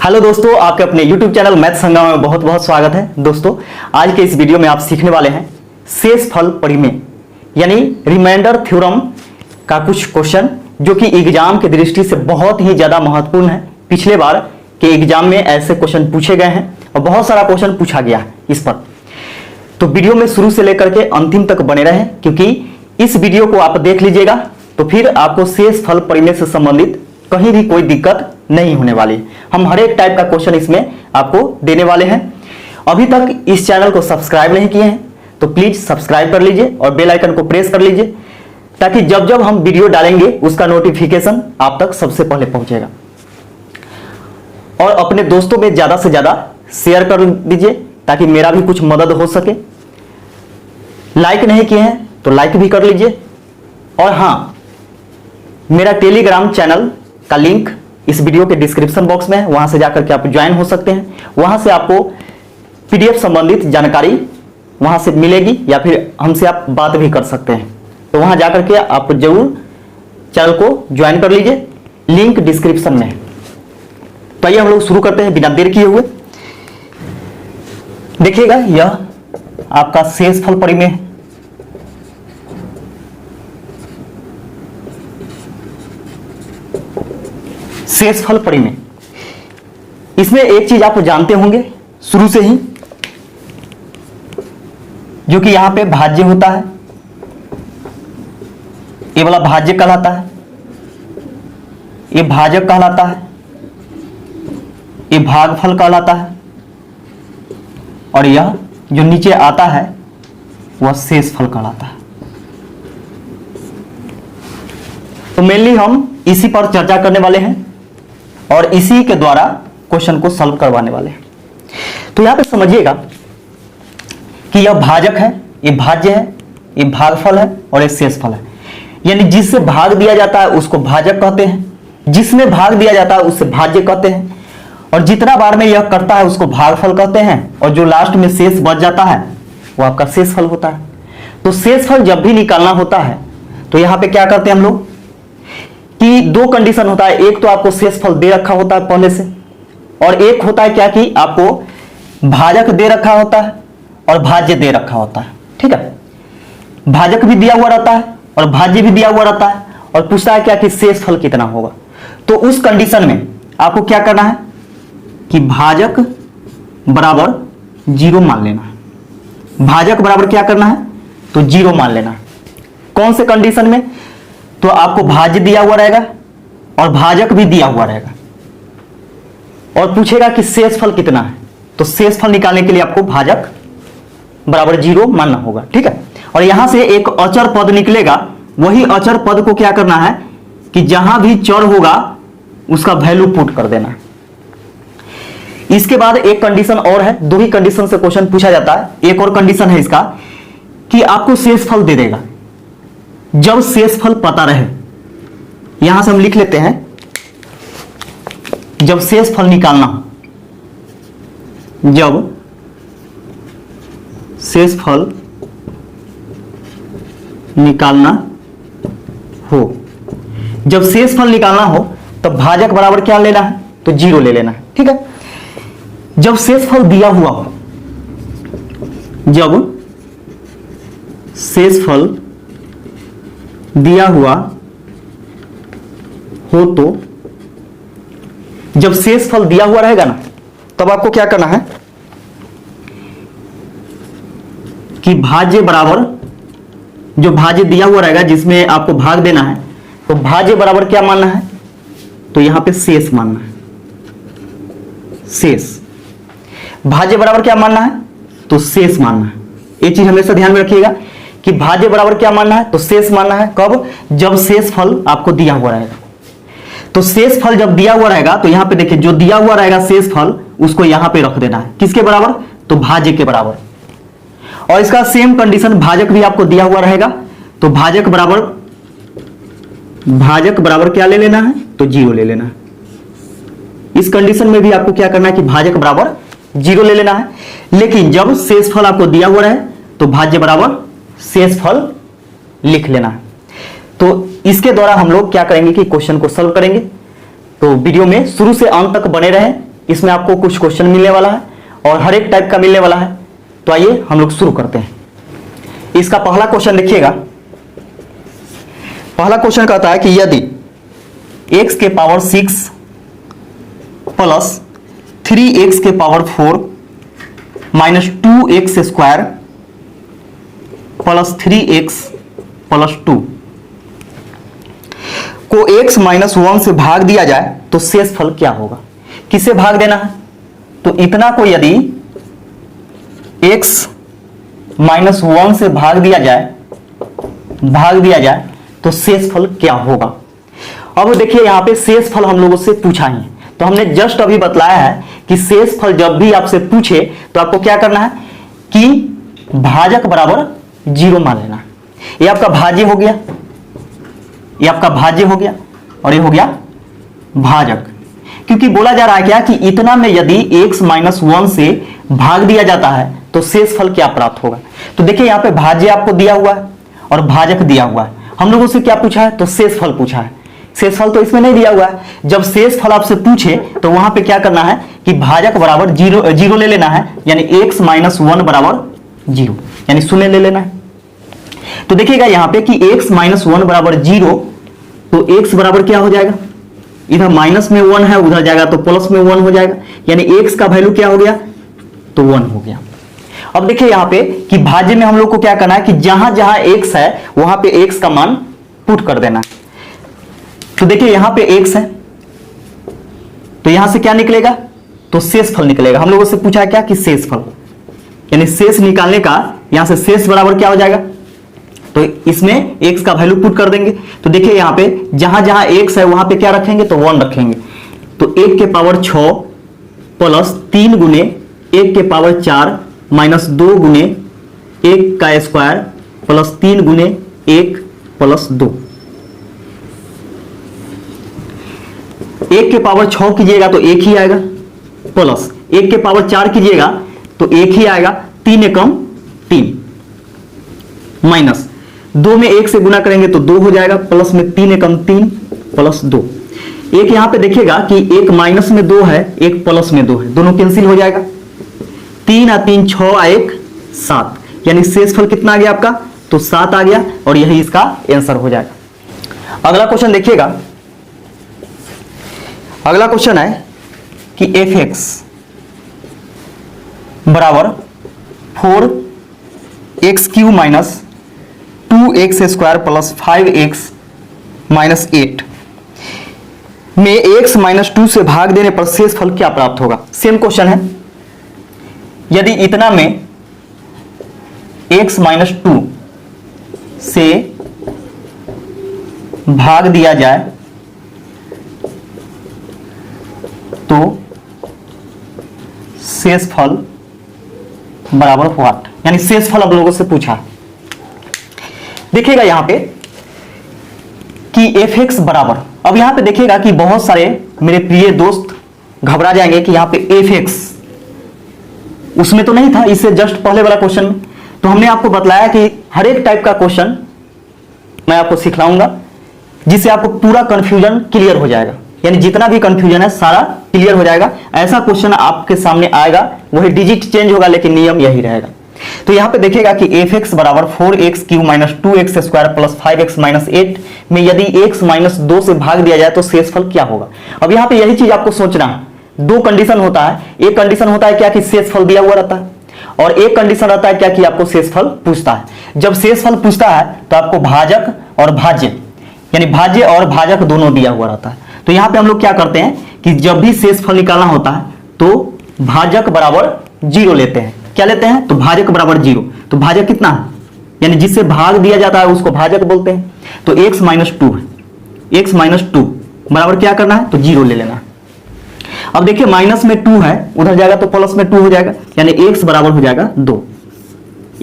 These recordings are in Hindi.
हेलो दोस्तों, आपके अपने YouTube चैनल मैथ संगम में बहुत बहुत स्वागत है। दोस्तों, आज के इस वीडियो में आप सीखने वाले हैं शेषफल परिमेय यानी रिमाइंडर थ्योरम का कुछ क्वेश्चन जो कि एग्जाम की दृष्टि से बहुत ही ज्यादा महत्वपूर्ण है। पिछले बार के एग्जाम में ऐसे क्वेश्चन पूछे गए हैं और बहुत सारा क्वेश्चन पूछा गया है इस पर। तो वीडियो में शुरू से लेकर के अंतिम तक बने रहें, क्योंकि इस वीडियो को आप देख लीजिएगा तो फिर आपको शेषफल परिमेय से संबंधित कहीं भी कोई दिक्कत नहीं होने वाली। हम हर एक टाइप का क्वेश्चन इसमें आपको देने वाले हैं। अभी तक इस चैनल को सब्सक्राइब नहीं किए हैं तो प्लीज सब्सक्राइब कर लीजिए और बेल आइकन को प्रेस कर लीजिए, ताकि जब जब हम वीडियो डालेंगे उसका नोटिफिकेशन आप तक सबसे पहले पहुंचेगा। और अपने दोस्तों में ज्यादा से ज्यादा शेयर कर दीजिए ताकि मेरा भी कुछ मदद हो सके। लाइक नहीं किए हैं तो लाइक भी कर लीजिए। और हाँ, मेरा टेलीग्राम चैनल का लिंक इस वीडियो के डिस्क्रिप्शन बॉक्स में है, वहां से जाकर के आप ज्वाइन हो सकते हैं। वहां से आपको पीडीएफ संबंधित जानकारी वहां से मिलेगी या फिर हमसे आप बात भी कर सकते हैं। तो वहां जाकर के आप जरूर चैनल को ज्वाइन कर लीजिए, लिंक डिस्क्रिप्शन में है। तो आइए हम लोग शुरू करते हैं बिना देर किए हुए। देखिएगा, यह आपका शेषफल परिमेय है। शेषफल परिमेय, इसमें एक चीज आप जानते होंगे शुरू से ही, जो कि यहां पे भाज्य होता है। ये वाला भाज्य कहलाता है, ये भाजक कहलाता है, ये भागफल कहलाता है, और यह जो नीचे आता है वह शेषफल कहलाता है। तो मेनली हम इसी पर चर्चा करने वाले हैं और इसी के द्वारा क्वेश्चन को सॉल्व करवाने वाले हैं। तो यहां पे समझिएगा कि यह भाजक है, ये भाज्य है, ये भागफल है और ये शेषफल है। यानी जिससे भाग दिया जाता है उसको भाजक कहते हैं, जिसमें भाग दिया जाता है उससे भाज्य कहते हैं, और जितना बार में यह करता है उसको भागफल कहते हैं, और जो लास्ट में शेष बच जाता है वो आपका शेषफल होता है। तो शेषफल जब भी निकालना होता है तो यहां पे क्या करते हैं हम लोग कि दो कंडीशन होता है। एक तो आपको शेषफल दे रखा होता है पहले से, और एक होता है क्या कि आपको भाजक दे रखा होता है और भाज्य दे रखा होता है। ठीक है, भाजक भी दिया हुआ रहता है और भाज्य भी दिया हुआ रहता है, और पूछता है क्या कि शेषफल कितना होगा। तो उस कंडीशन में आपको क्या करना है कि भाजक बराबर 0 मान लेना है। भाजक बराबर क्या करना है तो 0 मान लेना है। कौन से कंडीशन में? तो आपको भाज्य दिया हुआ रहेगा और भाजक भी दिया हुआ रहेगा, और पूछेगा कि शेषफल कितना है। तो शेषफल निकालने के लिए आपको भाजक बराबर 0 मानना होगा। ठीक है, और यहां से एक अचर पद निकलेगा, वही अचर पद को क्या करना है कि जहां भी चर होगा उसका वैल्यू पुट कर देना। इसके बाद एक कंडीशन और है, दो ही कंडीशन से क्वेश्चन पूछा जाता है। एक और कंडीशन है इसका कि आपको शेषफल दे देगा जब शेषफल पता रहे। यहां से हम लिख लेते हैं, जब शेषफल निकालना हो, जब शेषफल निकालना हो, जब शेषफल निकालना हो तब भाजक बराबर क्या लेना है तो 0 ले लेना है। ठीक है, जब शेषफल दिया हुआ हो, जब शेषफल दिया हुआ हो, तो जब शेषफल दिया हुआ रहेगा ना तब आपको क्या करना है कि भाज्य बराबर, जो भाज्य दिया हुआ रहेगा जिसमें आपको भाग देना है, तो भाज्य बराबर क्या मानना है तो यहां पे शेष मानना है। शेष, भाज्य बराबर क्या मानना है तो शेष मानना है। ये चीज हमेशा ध्यान में रखिएगा कि भाज्य बराबर क्या मानना है तो शेष मानना है। कब? जब शेषफल आपको दिया हुआ रहेगा। तो शेषफल जब दिया हुआ रहेगा तो यहां पे देखिए, जो दिया हुआ रहेगा शेषफल उसको यहां पे रख देना है। किसके बराबर? तो भाज्य के बराबर। और इसका सेम कंडीशन, भाजक भी आपको दिया हुआ रहेगा तो भाजक बराबर क्या ले लेना है तो 0 ले लेना है। इस कंडीशन में भी आपको क्या करना है कि भाजक बराबर 0 ले लेना है। लेकिन जब शेषफल आपको दिया हुआ रहे तो भाज्य बराबर शेषफल लिख लेना है। तो इसके द्वारा हम लोग क्या करेंगे कि क्वेश्चन को सॉल्व करेंगे। तो वीडियो में शुरू से अंत तक बने रहें, इसमें आपको कुछ क्वेश्चन मिलने वाला है और हर एक टाइप का मिलने वाला है। तो आइए हम लोग शुरू करते हैं। इसका पहला क्वेश्चन देखिएगा। पहला क्वेश्चन कहता है कि यदि x के पावर 6 प्लस 3x के power 4 minus 2x square plus 3x plus 2 को x माइनस 1 से भाग दिया जाए तो शेष फल क्या होगा। किसे भाग देना है, तो इतना को यदि x माइनस 1 से भाग दिया जाए तो शेष फल क्या होगा। अब देखिए यहां पे शेष फल हम लोगों से पूछा है, तो हमने जस्ट अभी बतलाया है कि शेष फल जब भी आपसे पूछे तो आपको क्या करना है कि भाजक बराबर 0 मान लेना। ये आपका भाज्य हो गया, ये आपका भाज्य हो गया और ये हो गया भाजक। क्योंकि बोला जा रहा है क्या कि इतना में यदि x माइनस 1 से भाग दिया जाता है तो शेष फल क्या प्राप्त होगा। तो देखिए यहां पे भाज्य आपको दिया हुआ है और भाजक दिया हुआ है। हम लोगों से क्या पूछा है, तो शेष फल पूछा है। शेष फल तो इसमें नहीं दिया हुआ है। जब शेष फल आपसे पूछे तो वहां पे क्या करना है कि भाजक बराबर 0 ले लेना है, यानी x माइनस 1 बराबर 0 यानी 0 ले लेना है। तो देखिएगा यहां पे कि x माइनस 1 बराबर 0, तो x बराबर क्या हो जाएगा, इधर माइनस में 1 है, उधर जाएगा तो प्लस में 1 हो जाएगा, यानी x का वैल्यू क्या हो गया, तो 1 हो गया। अब देखिए यहां पे कि भाज्य में हम लोग को क्या करना है कि जहां जहां x है वहां पे x का मान पुट कर देना है। तो देखिए यहां पे x है तो यहां से क्या निकलेगा, तो शेष फल निकलेगा। हम लोगों से पूछा है क्या कि शेष फल, यानी शेष निकालने का यहां से शेष बराबर क्या हो जाएगा, तो इसमें x का वैल्यू पुट कर देंगे। तो देखिए यहां पे जहां जहां x है वहां पे क्या रखेंगे, तो 1 रखेंगे। तो 1 के पावर 6 प्लस 3 गुने 1 के पावर 4 माइनस 2 गुने 1 का स्क्वायर प्लस 3 गुने 1 प्लस 2। 1 के पावर 6 कीजिएगा तो 1 ही आएगा, प्लस 1 के पावर 4 कीजिएगा तो 1 ही आएगा, 3 एकम 3 माइनस 2 में 1 से गुना करेंगे तो 2 हो जाएगा, प्लस में 3 एकम 3 प्लस 2। एक यहां पे देखिएगा कि एक माइनस में 2 है, एक प्लस में 2 है, दोनों कैंसिल हो जाएगा। 3 और 3 6 और 1 7, यानी शेषफल कितना आ गया आपका, तो 7 आ गया और यही इसका आंसर हो जाएगा। अगला क्वेश्चन देखिएगा। अगला क्वेश्चन है कि f(x) बराबर 4x³ minus 2x square plus 5x minus 8 में x माइनस 2 से भाग देने पर शेष फल क्या प्राप्त होगा। सेम क्वेश्चन है। यदि इतना में x माइनस 2 से भाग दिया जाए तो शेष फल बराबर व्हाट, यानी शेष फल आप लोगों से पूछा। देखिएगा यहां पे कि f(x) बराबर, अब यहां पे देखिएगा कि बहुत सारे मेरे प्रिय दोस्त घबरा जाएंगे कि यहां पे f(x) उसमें तो नहीं था, इससे जस्ट पहले वाला क्वेश्चन में। तो हमने आपको बतलाया कि हर एक टाइप का क्वेश्चन मैं आपको सिखलाऊंगा जिससे आपको पूरा कंफ्यूजन क्लियर हो जाएगा, यानी जितना भी कंफ्यूजन है सारा क्लियर हो जाएगा। ऐसा क्वेश्चन आपके सामने आएगा, वही डिजिट चेंज होगा लेकिन नियम यही रहेगा। तो यहां पे देखिएगा कि f(x) बराबर 4x³ minus 2x square plus 5x minus 8 में यदि x माइनस 2 से भाग दिया जाए तो शेषफल क्या होगा। अब यहां पे यही चीज आपको सोचना है। दो कंडीशन होता है, एक कंडीशन होता है क्या कि शेषफल दिया हुआ रहता है, और एक कंडीशन रहता है क्या कि आपको शेषफल पूछता है। जब शेषफल पूछता है तो आपको भाजक और भाज्य, यानी भाज्य और भाजक दोनों दिया हुआ रहता है। तो यहां पे हम लोग क्या करते हैं कि जब भी शेषफल निकालना होता है तो भाजक बराबर 0 लेते हैं। क्या लेते हैं, तो भाजक बराबर 0। तो भाजक कितना है, यानी जिससे भाग दिया जाता है उसको भाजक बोलते हैं। तो x माइनस 2 है, x माइनस 2 बराबर क्या करना है, तो 0 ले लेना है। अब देखिए माइनस में 2 है, उधर जाएगा तो प्लस में 2 हो जाएगा, यानी x बराबर हो जाएगा 2।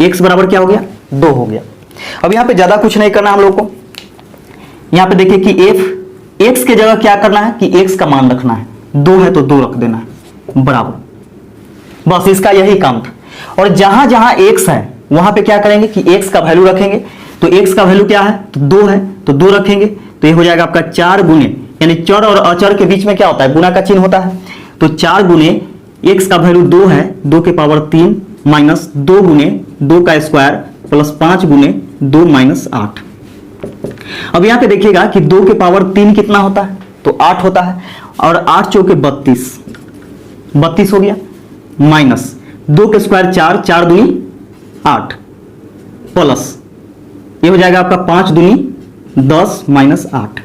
x बराबर क्या हो गया, 2 हो गया। अब यहां पे ज्यादा कुछ नहीं करना हम लोग को। यहां पे देखिए कि x के जगह क्या करना है कि x का मान रखना है, 2 है तो 2 रख देना है बराबर, बस इसका यही काम था। और जहां जहां x है वहां पे क्या करेंगे कि x का वैल्यू रखेंगे। तो x का वैल्यू क्या है, तो 2 है तो 2 रखेंगे। तो ये हो जाएगा आपका 4 गुने, यानी चर और अचर के बीच में क्या होता है, गुना का चिन्ह होता है। तो 4 गुने x का वैल्यू 2 है, 2 के पावर 3 माइनस 2 गुने 2 का स्क्वायर प्लस 5 गुने 2 माइनस 8। अब यहां पे देखिएगा कि 2 के पावर 3 कितना होता है, तो 8 होता है, और 8 चौके 32 हो गया, माइनस 2 के स्क्वायर 4, 4 दूनी 8, प्लस ये हो जाएगा आपका 5 दूनी 10 माइनस 8।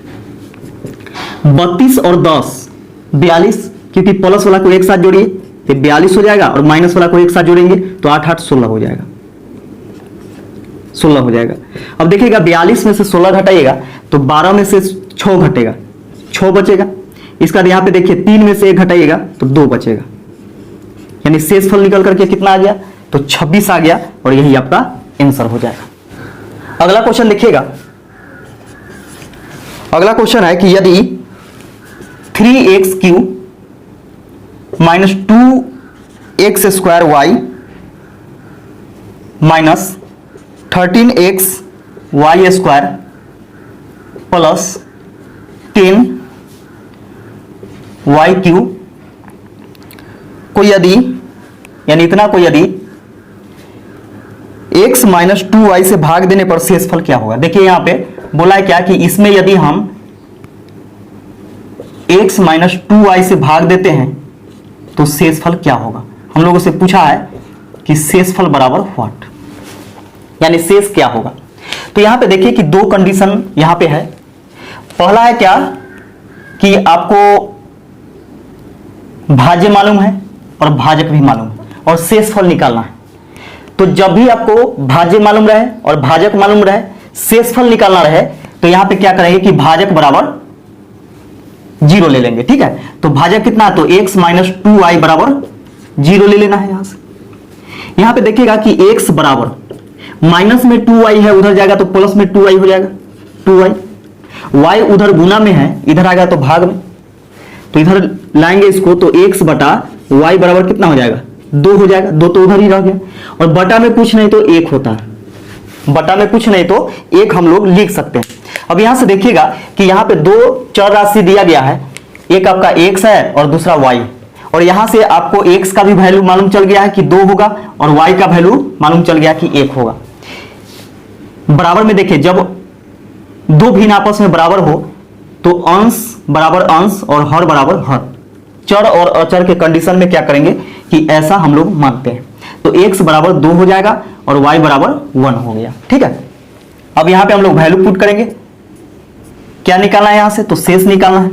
32 और 10 42, क्योंकि प्लस वाला को एक साथ जोड़िए तो 42 हो जाएगा, और माइनस वाला को एक साथ जोड़ेंगे तो 8 8 16 हो जाएगा, 16 हो जाएगा। अब देखिएगा 42 में से 16 घटाइएगा तो 12 में से 6 घटेगा, 6 बचेगा। इसका यहां पे देखिए 3 में से 1 घटाइएगा तो 2 बचेगा, यानी शेषफल निकल करके कितना आ गया, तो 26 आ गया, और यही आपका आंसर हो जाएगा। अगला क्वेश्चन देखिएगा। अगला क्वेश्चन है कि यदि 3x³ minus 2x square y minus 13xy square plus 10y³ को यदि, यानी इतना को यदि x माइनस 2y से भाग देने पर शेषफल क्या होगा। देखिए यहां पे बोला है क्या कि इसमें यदि हम x माइनस 2y से भाग देते हैं तो शेषफल क्या होगा। हम लोगों से पूछा है कि शेषफल बराबर व्हाट, यानी शेष क्या होगा। तो यहां पे देखिए कि दो कंडीशन यहां पे है। पहला है क्या कि आपको भाज्य मालूम है और भाजक भी मालूम है, और शेषफल निकालना है। तो जब भी आपको भाज्य मालूम रहे और भाजक मालूम रहे, शेषफल निकालना रहे, तो यहां पे क्या करेंगे कि भाजक बराबर 0 ले लेंगे। ठीक है, तो भाजक कितना है, तो x माइनस 2y बराबर 0 ले लेना है। यहां से यहां पे देखिएगा कि x बराबर माइनस में 2y है, उधर जाएगा तो प्लस में 2y हो जाएगा, 2y। y उधर गुना में है, इधर आ गया तो भाग में, तो इधर लाएंगे इसको, तो x बटा y बराबर कितना हो जाएगा, 2 हो जाएगा। 2 तो उधर ही रह गया, और बटा में कुछ नहीं तो 1 होता है, बटा में कुछ नहीं तो 1 हम लोग लिख सकते हैं। अब यहां से देखिएगा कि यहां पे दो चर राशि दिया गया है, एक आपका x है और दूसरा y, और यहां से आपको x का भी वैल्यू मालूम चल गया है कि 2 होगा, और y का वैल्यू मालूम चल गया कि 1 होगा। बराबर में देखिए, जब दो भिन्न आपस में बराबर हो तो अंश बराबर अंश और हर बराबर हर, चर और अचर के कंडीशन में क्या करेंगे कि ऐसा हम लोग मानते हैं। तो x बराबर 2 हो जाएगा और y बराबर 1 हो गया। ठीक है, अब यहां पे हम लोग वैल्यू पुट करेंगे, क्या निकालना है यहां से, तो शेष निकालना है।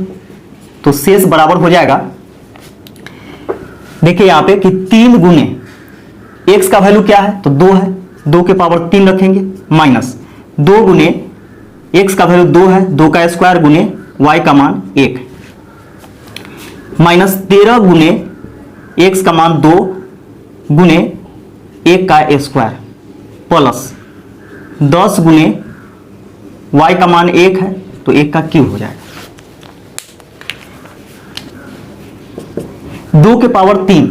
तो शेष बराबर हो जाएगा, देखिए यहां पे कि 3 गुने x का वैल्यू क्या है, तो 2 है, 2 के पावर 3 रखेंगे, माइनस 2 गुने x का वैल्यू 2 है, 2 का स्क्वायर गुने y का मान 1, माइनस 13 गुने x का मान 2 गुने 1 का स्क्वायर, प्लस 10 गुने y का मान 1 है तो 1 का क्यूब हो जाएगा। 2 के पावर 3,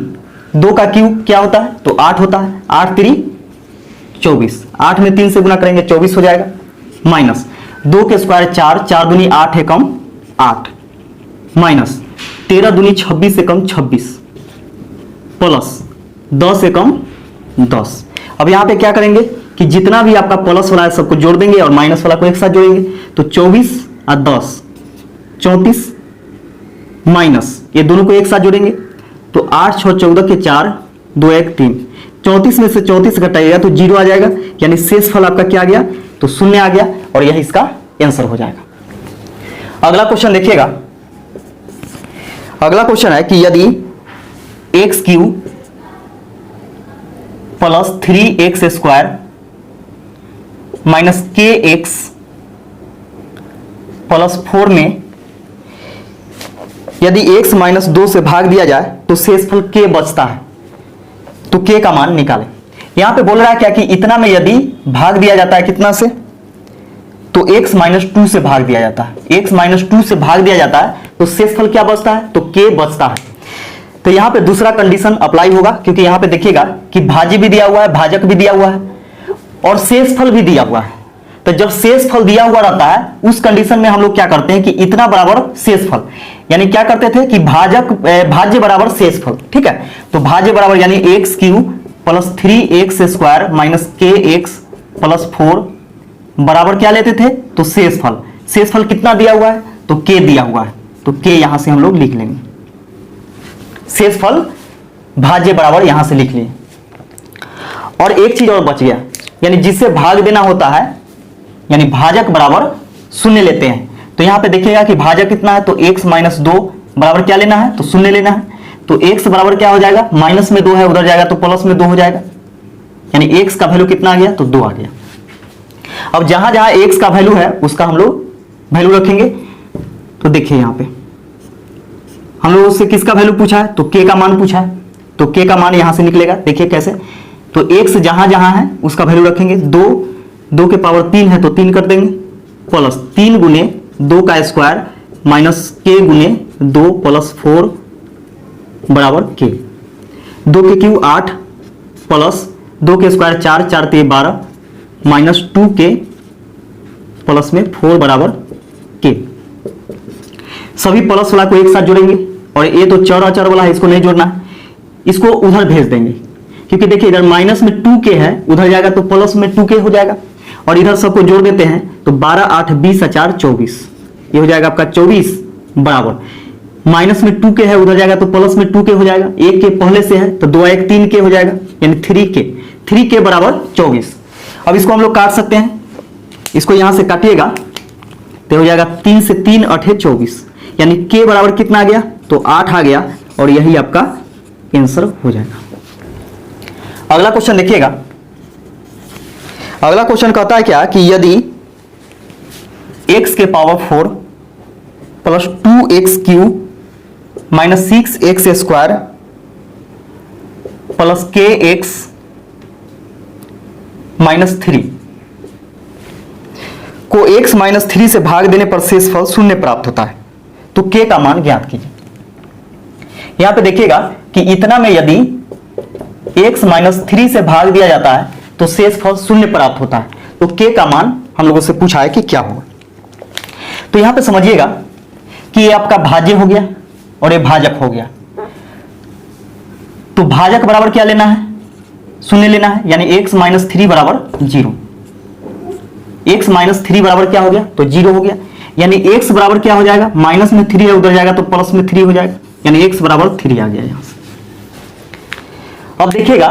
2 का क्यूब क्या होता है, तो 8 होता है, 8 3 24, 8 में 3 से गुना करेंगे 24 हो जाएगा, माइनस 2 के स्क्वायर 4, 4 दूनी 8 है कम 8, माइनस 13 दूनी 26 से कम 26, प्लस 10 से कम 10। अब यहां पे क्या करेंगे कि जितना भी आपका प्लस वाला है सबको जोड़ देंगे और माइनस वाला को एक साथ जोड़ेंगे, तो 24 और 10 34, माइनस ये दोनों को एक साथ जोड़ेंगे तो 8 6 14 के 4 2 1 3, 34 में से 34 घटाइएगा तो 0 आ जाएगा, यानी शेषफल आपका क्या आ गया, तो 0 आ गया, और यही इसका आंसर हो जाएगा। अगला क्वेश्चन देखिएगा। अगला क्वेश्चन है कि यदि x³ plus 3x square minus kx plus 4 में यदि x माइनस 2 से भाग दिया जाए तो शेषफल k बचता है, तो k का मान निकालें। यहां पे बोल रहा है क्या कि इतना में यदि भाग दिया जाता है कितना से, तो x माइनस 2 से भाग दिया जाता है, x माइनस 2 से भाग दिया जाता है तो शेषफल क्या बचता है, तो k बचता है। तो यहां पे दूसरा कंडीशन अप्लाई होगा, क्योंकि यहां पे देखिएगा कि भाज्य भी दिया हुआ है, भाजक भी दिया हुआ है और शेषफल भी दिया हुआ है। तो जब शेषफल दिया हुआ रहता है उस कंडीशन में हम लोग क्या करते हैं कि इतना बराबर शेषफल, यानी क्या करते थे कि भाज्य बराबर शेषफल, ठीक है। तो भाज्य बराबर यानी x Q plus 3x square minus के एक्स प्लस 4 बराबर क्या लेते थे, तो शेषफल। शेषफल कितना दिया हुआ है, तो k दिया हुआ है, तो k यहां से हम लोग लिख लेंगे, शेषफल भाज्य बराबर यहां से लिख लिए। और एक चीज और बच गया, यानी जिससे भाग देना होता है, यानी भाजक बराबर शून्य लेते हैं। तो यहां पे देखिएगा कि भाजक कितना है, तो x माइनस 2 बराबर क्या लेना है, तो शून्य लेना है। तो x बराबर क्या हो जाएगा, माइनस में 2 है उधर जाएगा तो प्लस में 2 हो जाएगा, यानी x का वैल्यू कितना आ गया, तो 2 आ गया। अब जहां जहां x का वैल्यू है उसका हम लोग वैल्यू रखेंगे। तो देखिए यहां पे हम लोग उससे किसका वैल्यू पूछा है, तो k का मान पूछा है, तो k का मान यहां से निकलेगा। देखिए कैसे, तो x जहां जहां है उसका वैल्यू रखेंगे। 2 के पावर 3 है तो 3 कर देंगे, प्लस 3 गुने 2 का स्क्वायर माइनस k गुने 2 प्लस 4 बराबर k। 2 के क्यू 8 प्लस 2 के स्क्वायर 4, 4 ते 12 माइनस 2k प्लस में 4 बराबर k। सभी प्लस वाला को एक साथ जोड़ेंगे, और ये तो चर अचर वाला है, इसको नहीं जोड़ना है, इसको उधर भेज देंगे, क्योंकि देखिए इधर माइनस में 2k है, उधर जाएगा तो प्लस में 2k हो जाएगा। और इधर सबको जोड़ देते हैं तो 12 8 20 4 24, ये हो जाएगा आपका 24 बराबर माइनस में 2k है, उधर जाएगा तो प्लस में 2k हो जाएगा। 1 के पहले से है तो 2 1 3k हो जाएगा, यानी 3k बराबर 24। अब इसको हम लोग काट सकते हैं, इसको यहां से काटिएगा तो हो जाएगा 3 से 3 8 24, यानी k बराबर कितना आ गया, तो 8 आ गया, और यही आपका आंसर हो जाएगा। अगला क्वेश्चन देखिएगा। अगला क्वेश्चन कहता है क्या कि यदि x के power 4 plus 2x cube minus 6x square plus kx minus 3 को x माइनस 3 से भाग देने पर शेषफल शून्य प्राप्त होता है, तो k का मान ज्ञात कीजिए। यहां पे देखिएगा कि इतना में यदि x माइनस 3 से भाग दिया जाता है तो शेषफल शून्य प्राप्त होता है, तो k का मान हम लोगों से पूछा है कि क्या होगा। तो यहां पे समझिएगा कि ये आपका भाज्य हो गया और ये भाजक हो गया। तो भाजक बराबर क्या लेना है, शून्य लेना है, यानी x माइनस 3 बराबर 0। x माइनस 3 बराबर क्या हो गया, तो 0 हो गया, यानी x बराबर क्या हो जाएगा, माइनस में 3 है उधर जाएगा तो प्लस में 3 हो जाएगा, यानी x बराबर 3 आ गया यहां से। अब देखिएगा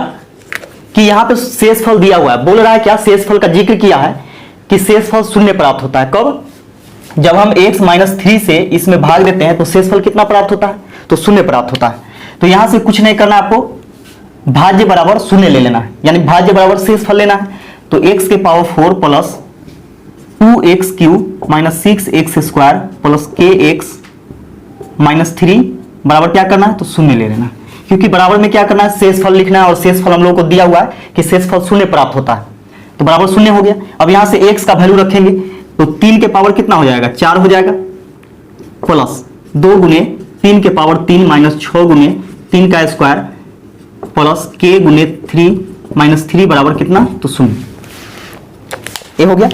कि यहां पे शेषफल दिया हुआ है, बोल रहा है क्या, शेषफल का जिक्र किया है कि शेषफल शून्य प्राप्त होता है। कब, जब हम x माइनस 3 से इसमें भाग देते हैं तो शेषफल कितना प्राप्त होता है, तो शून्य प्राप्त होता है। तो यहां से कुछ नहीं करना, आपको भाज्य बराबर शून्य ले लेना है, यानी भाज्य बराबर शेषफल लेना है। तो x के power 4 plus 2x cube minus 6x square plus kx minus 3 बराबर क्या करना है, तो शून्य ले लेना है, क्योंकि बराबर में क्या करना है, शेषफल लिखना है, और शेषफल हम लोगों को दिया हुआ है कि शेषफल शून्य प्राप्त होता है, तो बराबर शून्य हो गया। अब यहां से x का वैल्यू रखेंगे तो 3 के पावर कितना हो जाएगा, 4 हो जाएगा, प्लस 2 गुने 3 के पावर 3 माइनस 6 गुने 3 का स्क्वायर प्लस k गुने 3 माइनस 3 बराबर कितना, तो शून्य। ये हो गया।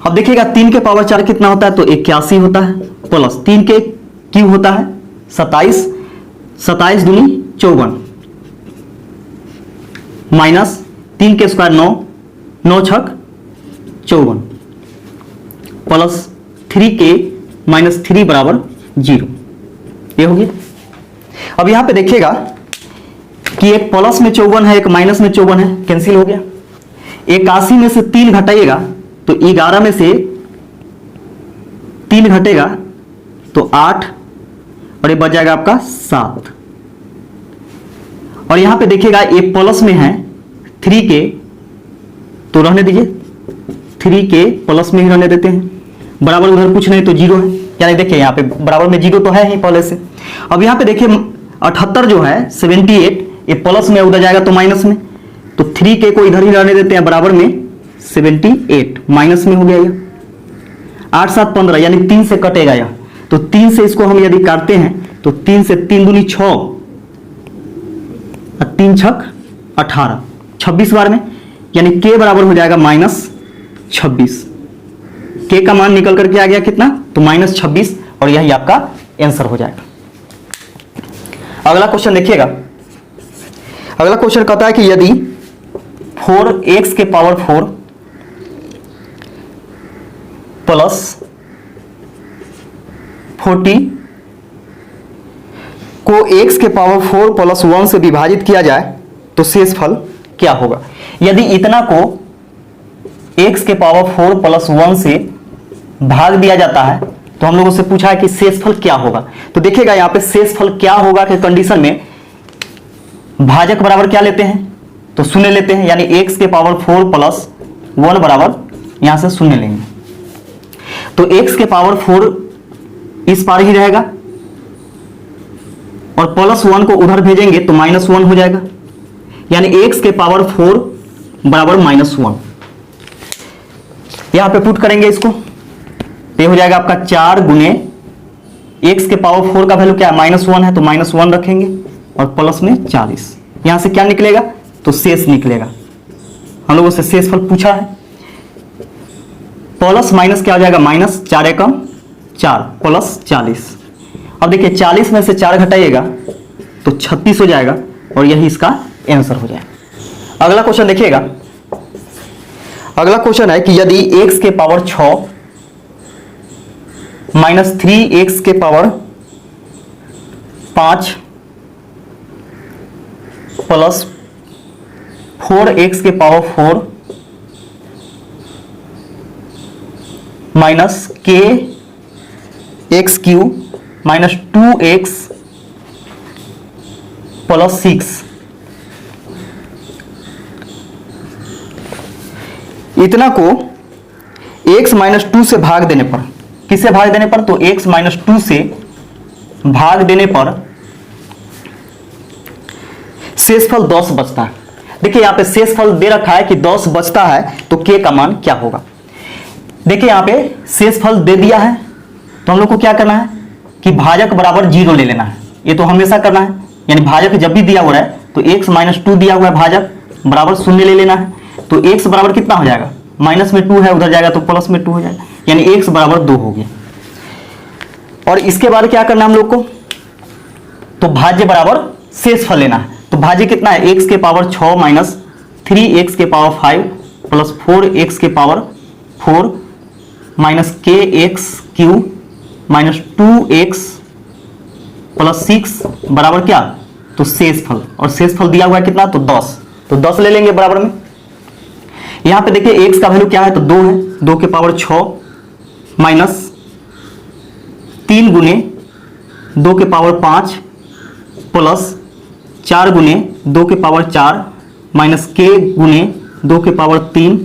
अब देखिएगा 3 के पावर 4 कितना होता है, तो 81 होता है, प्लस 3 के क्यूब होता है 27, 27 दूनी 54 माइनस 3 के स्क्वायर 9, 9 छक 54 प्लस 3k माइनस 3 बराबर 0। ये हो गया। अब यहां पे देखिएगा कि एक प्लस में 54 है, एक माइनस में 54 है, कैंसिल हो गया। 81 में से 3 घटाइएगा तो 11 में से 3 घटेगा तो 8, और ये बच जाएगा आपका 7। और यहां पे देखिएगा ये प्लस में है 3k, तो रहने दीजिए, 3k प्लस में ही रहने देते हैं, बराबर उधर कुछ नहीं तो 0 है, यानी देखिए यहाँ पे बराबर में 0 तो है ही पहले से। अब यहाँ पे देखिए 78 जो है 78, ये प्लस में उधर जाएगा तो माइनस में, तो 3k को इधर ही रहने देते हैं, बराबर में 78 माइनस में हो गया ये 8 7 15, यानी 3 से कटेगा यह, तो 3 से इसको हम यदि काटते हैं तो 3 से 3 दूनी 6 और 3 छक 18, 26 बार में, यानी k बराबर हो जाएगा माइनस 26, के का मान निकल करके आ गया कितना, तो -26, और यही आपका आंसर हो जाएगा। अगला क्वेश्चन देखिएगा। अगला क्वेश्चन कहता है कि यदि 4x के पावर 4 प्लस 40 को x के पावर 4 प्लस 1 से विभाजित किया जाए तो शेषफल क्या होगा। यदि इतना को x के पावर 4 प्लस 1 से भाग दिया जाता है तो हम लोगों से पूछा है कि शेषफल क्या होगा। तो देखिएगा यहाँ पे शेषफल क्या होगा के कंडीशन में भाजक बराबर क्या लेते हैं, तो शून्य लेते हैं, यानी x के पावर 4 प्लस 1 बराबर यहां से शून्य लेंगे। तो x के पावर 4 इस पार ही रहेगा और प्लस 1 को उधर भेजेंगे तो -1 हो जाएगा, यानी x के पावर 4 बराबर -1। यहां पे पुट करेंगे इसको, ये हो जाएगा आपका 4 गुने x के पावर 4 का वैल्यू क्या है, -1 है, तो -1 रखेंगे और प्लस में 40। यहां से क्या निकलेगा, तो शेष निकलेगा। हम लोगों से शेषफल पूछा है, प्लस माइनस क्या हो जाएगा, -4 एकम 4 प्लस 40। अब देखिए 40 में से 4 घटाइएगा तो 36 हो जाएगा और यही इसका आंसर हो जाएगा। अगला क्वेश्चन देखिएगा। अगला क्वेश्चन है कि यदि x के पावर 6 माइनस 3x के पावर 5 प्लस 4x के power 4 minus k x Q minus 2x plus 6 इतना को x माइनस 2 से भाग देने पर, किससे भाग देने पर, तो x माइनस 2 से भाग देने पर शेषफल 10 बचता है। देखिए यहां पे शेषफल दे रखा है कि 10 बचता है तो k का मान क्या होगा। देखिए यहां पे शेषफल दे दिया है तो हम लोग को क्या करना है कि भाजक बराबर 0 ले लेना है। ये तो हमेशा करना है, यानी भाजक जब भी दिया हुआ है तो x माइनस 2 दिया हुआ है, भाजक बराबर 0 ले लेना है। तो x बराबर कितना हो जाएगा, माइनस में 2 है, उधर जाएगा तो प्लस में 2 हो जाएगा, यानी x बराबर 2 हो गया। और इसके बाद क्या करना है हम लोग को, तो भाज्य बराबर शेषफल लेना है। तो भाज्य कितना है, x के पावर 6 माइनस 3x के पावर 5 प्लस 4x के power 4 minus k x Q minus 2x plus 6 बराबर क्या, तो शेषफल। और शेषफल दिया हुआ है कितना, तो 10, तो 10 ले लेंगे बराबर में। यहां पे देखिए x का वैल्यू क्या है, तो 2 है, 2 के पावर 6 माइनस 3 गुने 2 के पावर 5 प्लस 4 गुने 2 के पावर 4 माइनस k गुने 2 के पावर 3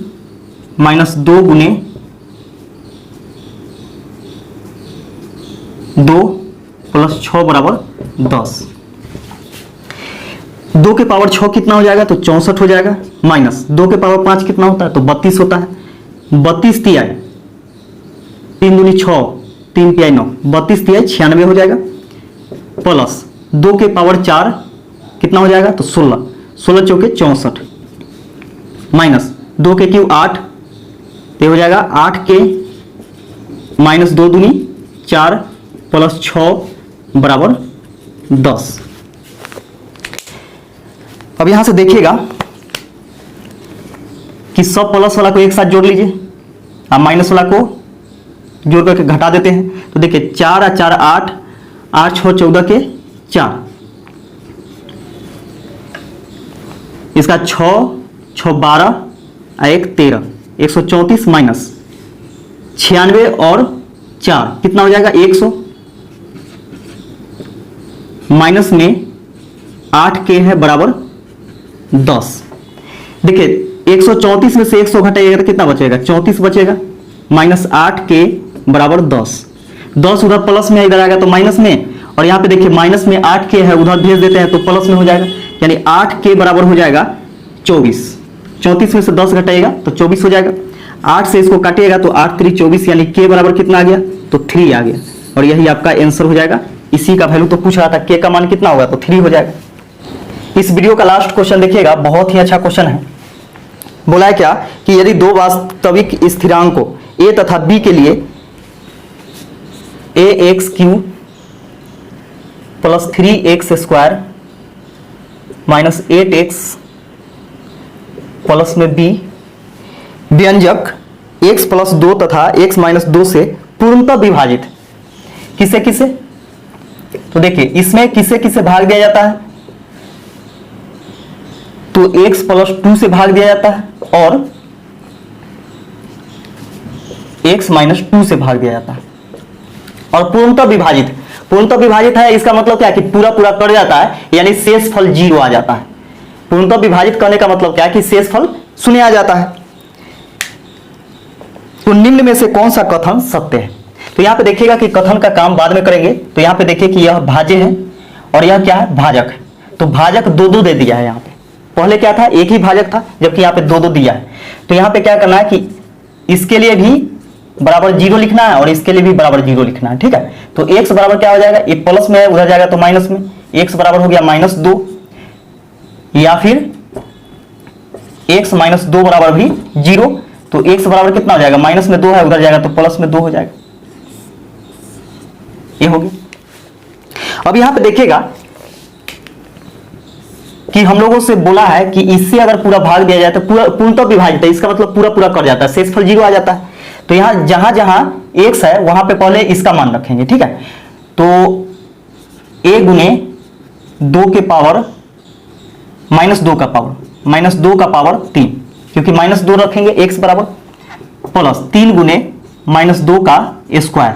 माइनस 2 गुने 2 प्लस 6 बराबर 10। 2 के पावर 6 कितना हो जाएगा, तो 64 हो जाएगा, माइनस 2 के पावर 5 कितना होता है, तो 32 होता है। 32 तिहाई 3 दूनी 6 3 तिहाई 9, 32 तिहाई 96 हो जाएगा, प्लस 2 के पावर 4 कितना हो जाएगा, तो 16, 16 चौके 64 माइनस 2 के क्यू 8, तो हो जाएगा 8 के माइनस 2 दूनी 4 प्लस 6 बराबर 10। अब यहां से देखिएगा कि सब प्लस वाला को एक साथ जोड़ लीजिए, अब माइनस वाला को जोड़ करके घटा देते हैं। तो देखिए 4 और 4 8, 8 6 14 के 4, इसका 6 6 12 और 1 13, 134 माइनस 96 और 4 कितना हो जाएगा, 100 माइनस में 8 के है बराबर 10। देखिए 134 में से 100 घटाइएगा तो कितना बचेगा, 34 बचेगा, माइनस 8 के बराबर 10। 10 उधर प्लस में, इधर आएगा तो माइनस में, और यहाँ पे देखिए माइनस में 8 के है, उधर भेज देते हैं तो प्लस में हो जाएगा, यानी 8 के बराबर हो जाएगा 24। 34 में से 10 घटाइएगा तो 24 हो जाएगा, 8 से इसको काटिएगा तो 8 3 24, यानी के बराबर कितना आ गया, तो 3 आ गया, और यही आपका आंसर हो जाएगा। इसी का वैल्यू तो पूछ रहा था, के का मान कितना होगा, तो 3 हो जाएगा। इस वीडियो का लास्ट क्वेश्चन देखिएगा, बहुत ही अच्छा क्वेश्चन है। बोला है क्या कि यदि दो वास्तविक स्थिरांकों a तथा b के लिए ax³ plus 3x² minus 8x plus में b व्यंजक x प्लस 2 तथा x माइनस 2 से पूर्णतः विभाजित, किसे किसे, तो देखिए इसमें किसे किसे भाग दिया जाता है, तो x प्लस 2 से भाग दिया जाता है और x माइनस 2 से भाग दिया जाता है और पूर्णतः विभाजित। पूर्णतः विभाजित है इसका मतलब क्या है कि पूरा पूरा कट जाता है, यानी शेषफल 0 आ जाता है। पूर्णतः विभाजित करने का मतलब क्या है कि शेषफल 0 आ जाता है। तो निम्न में से कौन सा कथन सत्य है, तो यहां पे देखिएगा कि कथन का काम बाद में करेंगे। तो यहां पे देखिए कि यह भाज्य है और यह क्या है, भाजक है। तो भाजक 2 दे दिया है, यहां पे पहले क्या था, एक ही भाजक था, जबकि यहां पे 2 दिया है। तो यहां पे क्या करना है कि इसके लिए भी बराबर 0 लिखना है और इसके लिए भी बराबर 0 लिखना है, ठीक है। तो x बराबर क्या हो जाएगा, ये प्लस में है उधर जाएगा तो माइनस में, x बराबर हो गया -2 या फिर x माइनस 2 बराबर भी 0। तो x बराबर कितना हो जाएगा, माइनस में 2 है उधर जाएगा तो प्लस में 2 हो जाएगा, ये हो गया। अब यहां पे देखिएगा कि हम लोगों से बोला है कि इससे अगर पूरा भाग दिया जाए तो पूर्णतः विभाजित है, इसका मतलब पूरा पूरा कट जाता है, शेषफल 0 आ जाता है। तो यहां जहां जहां x है वहां पे पहले इसका मान रखेंगे, ठीक है। तो a गुने 2 के पावर -2 का पावर -2 का पावर 3, क्योंकि -2 रखेंगे x बराबर प्लस 3 गुने -2 का स्क्वायर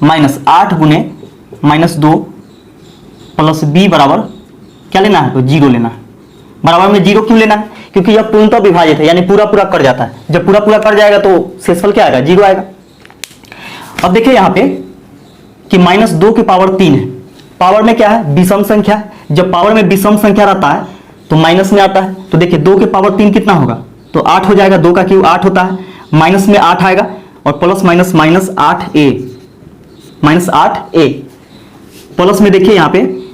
माइनस 8 गुने -2 प्लस b बराबर क्या लेना है, तो 0 लेना है। बराबर में 0 क्यों लेना है, क्योंकि यह पूर्णतः विभाजित है, यानी पूरा पूरा कट जाता है। जब पूरा पूरा कट जाएगा तो शेषफल क्या आएगा, 0 आएगा। अब देखिए यहां पे कि -2 की पावर 3 है, पावर में क्या है, विषम संख्या। जब पावर में विषम संख्या रहता है तो माइनस में आता है। तो देखिए 2 की पावर 3 कितना होगा, तो 8 हो जाएगा, 2 का क्यूब 8 होता है, माइनस में 8 आएगा और plus minus -8a -8a plus में देखिए यहां पे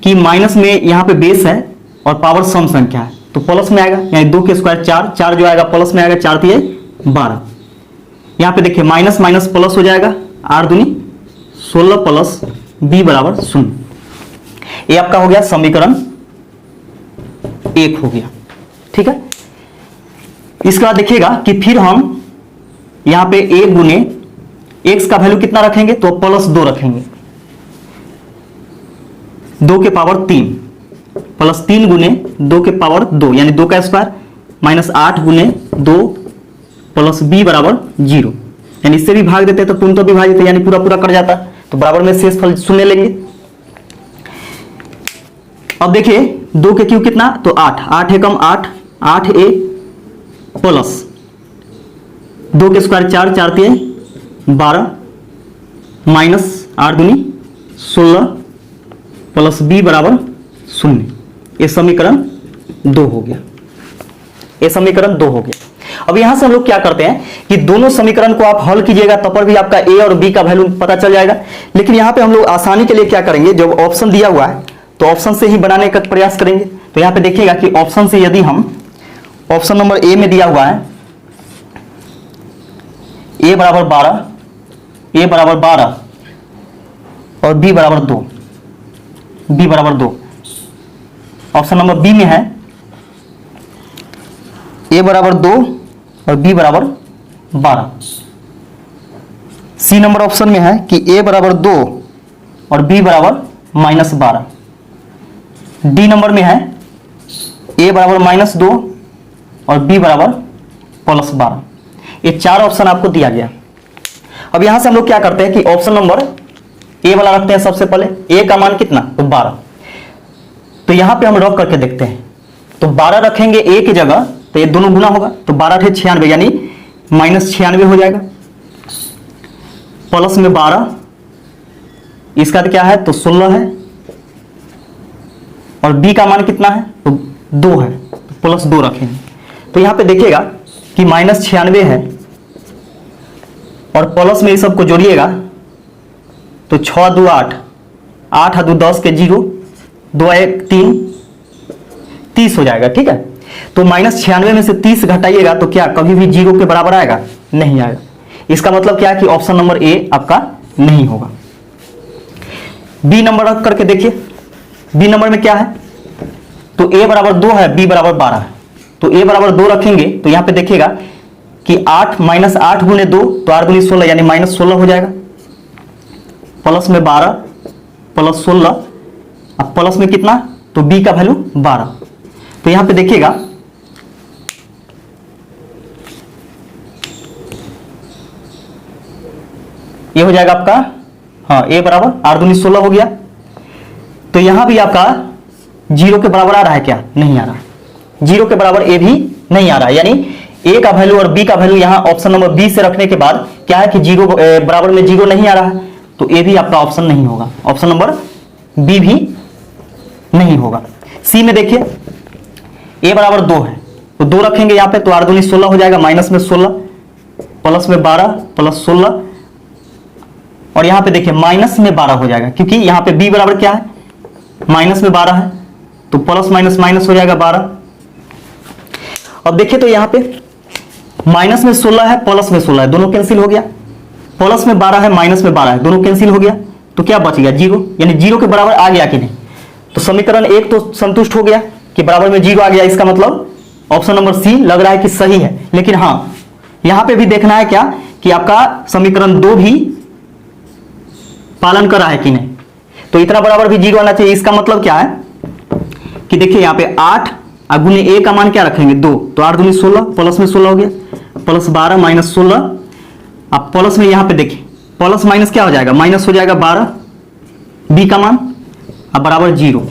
कि माइनस में यहां पे बेस है और पावर सम संख्या है तो प्लस में आएगा, यानी 2 के स्क्वायर 4 जो आएगा प्लस में आएगा, 4 3 12। यहां पे देखिए माइनस माइनस प्लस हो जाएगा, 8 दूनी 16 प्लस b बराबर 0। ये आपका हो गया समीकरण 1 हो गया, ठीक है। इसके बाद देखिएगा कि फिर हम यहां पे a गुने x का वैल्यू कितना रखेंगे, तो +2 रखेंगे, 2 के पावर 3 प्लस 3 गुने 2 के पावर 2 यानी 2 का स्क्वायर माइनस 8 गुने 2 प्लस b बराबर 0, यानी इससे भी भाग देते हैं तो पूर्णतः विभाजित है, यानी पूरा पूरा कट जाता है। तो बराबर में शेषफल 0 लेंगे। अब देखिए 2 के क्यूब कितना, तो 8 है कम 8a प्लस 2 के स्क्वायर 4 3 12 माइनस 8 दूनी 16 प्लस b बराबर 0। ये समीकरण 2 हो गया, ये समीकरण 2 हो गया। अब यहां से हम लोग क्या करते हैं कि दोनों समीकरण को आप हल कीजिएगा तब पर भी आपका a और b का वैल्यू पता चल जाएगा। लेकिन यहां पे हम लोग आसानी के लिए क्या करेंगे, जब ऑप्शन दिया हुआ है तो ऑप्शन से ही बनाने का प्रयास करेंगे। तो यहां पे देखिएगा कि ऑप्शन से यदि हम ऑप्शन नंबर ए में दिया हुआ है a बराबर 12 और b बराबर 2। ऑप्शन नंबर बी में है a बराबर 2 और b बराबर 12। सी नंबर ऑप्शन में है कि a बराबर 2 और b बराबर -12। डी नंबर में है a बराबर -2 और b बराबर +12। ये 4 ऑप्शन आपको दिया गया। अब यहां से हम लोग क्या करते हैं कि ऑप्शन नंबर ए वाला रखते हैं सबसे पहले। a का मान कितना, तो 12। तो यहां पे हम रख करके देखते हैं, तो 12 रखेंगे a की जगह तो ये दोनों गुना होगा, तो 12 × 96 यानी -96 हो जाएगा, प्लस में 12 इसका क्या है, तो 16 है और b का मान कितना है, तो 2 है, तो +2 रखेंगे। तो यहां पे देखिएगा कि -96 है और प्लस में ये सबको जोड़िएगा तो 6 2 8 8 2 10 के 0 2 1 3 30 हो जाएगा, ठीक है। तो -96 में से 30 घटाइएगा तो क्या कभी भी 0 के बराबर आएगा? नहीं आएगा। इसका मतलब क्या है कि ऑप्शन नंबर ए आपका नहीं होगा। बी नंबर रख करके देखिए, बी नंबर में क्या है? तो ए बराबर 2 है, बी बराबर 12 है। तो ए बराबर 2 रखेंगे तो यहां पे देखिएगा कि 8 -8 गुने 2 तो 8 गुनी 16 यानी -16 हो जाएगा, प्लस में 12 प्लस 16, अब प्लस में कितना? तो बी का वैल्यू 12। तो यहां पे देखिएगा ये हो जाएगा आपका, हाँ, ए बराबर 8 दूनी 16 हो गया। तो यहां भी आपका 0 के बराबर आ रहा है क्या? नहीं आ रहा। 0 के बराबर ए भी नहीं आ रहा है, यानी ए का वैल्यू और बी का वैल्यू यहां ऑप्शन नंबर बी से रखने के बाद क्या है कि 0 बराबर में 0 नहीं आ रहा है, तो ए भी आपका ऑप्शन नहीं होगा, ऑप्शन नंबर बी भी नहीं होगा। सी में देखिए ए बराबर 2 है तो 2 रखेंगे यहां पे तो 8 दूनी 16 हो जाएगा, माइनस में 16 प्लस में 12 प्लस 16, और यहां पे देखिए माइनस में 12 हो जाएगा क्योंकि यहां पे b बराबर क्या है? माइनस में 12 है, तो प्लस माइनस माइनस हो जाएगा 12। अब देखिए तो यहां पे माइनस में 16 है, प्लस में 16 है, दोनों कैंसिल हो गया, प्लस में 12 है, माइनस में 12 है, दोनों कैंसिल हो गया, तो क्या बच गया? 0, यानी 0 के बराबर आ गया कि नहीं? तो समीकरण 1 तो संतुष्ट हो गया कि बराबर में 0 आ गया, इसका मतलब ऑप्शन नंबर सी लग रहा है कि सही है। लेकिन हाँ, यहां पे भी देखना है क्या कि आपका समीकरण 2 भी पालन कर रहा है कि नहीं। तो इतना बराबर भी 0 आना चाहिए। इसका मतलब क्या है कि देखिए यहां पे 8 गुने ए का मान क्या रखेंगे? 2, तो 8 दूनी 16 प्लस में 16 हो गया, प्लस 12 माइनस 16, अब प्लस में यहां पे देखिए प्लस माइनस क्या हो जाएगा? माइनस हो जाएगा 12 बी का मान, अब बराबर 0।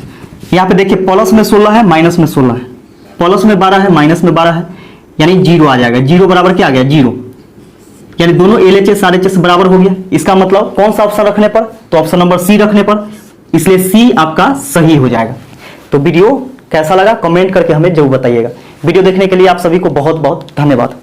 यहां पे देखिए प्लस में 16 है, माइनस में 16 है, प्लस में 12 है, माइनस में 12 है, यानी 0 आ जाएगा। 0 बराबर क्या आ गया? 0, यानी दोनों LHS RHS बराबर हो गया। इसका मतलब कौन सा ऑप्शन रखने पर? तो ऑप्शन नंबर सी रखने पर, इसलिए सी आपका सही हो जाएगा। तो वीडियो कैसा लगा कमेंट करके हमें जरूर बताइएगा। वीडियो देखने के लिए आप सभी को बहुत बहुत धन्यवाद।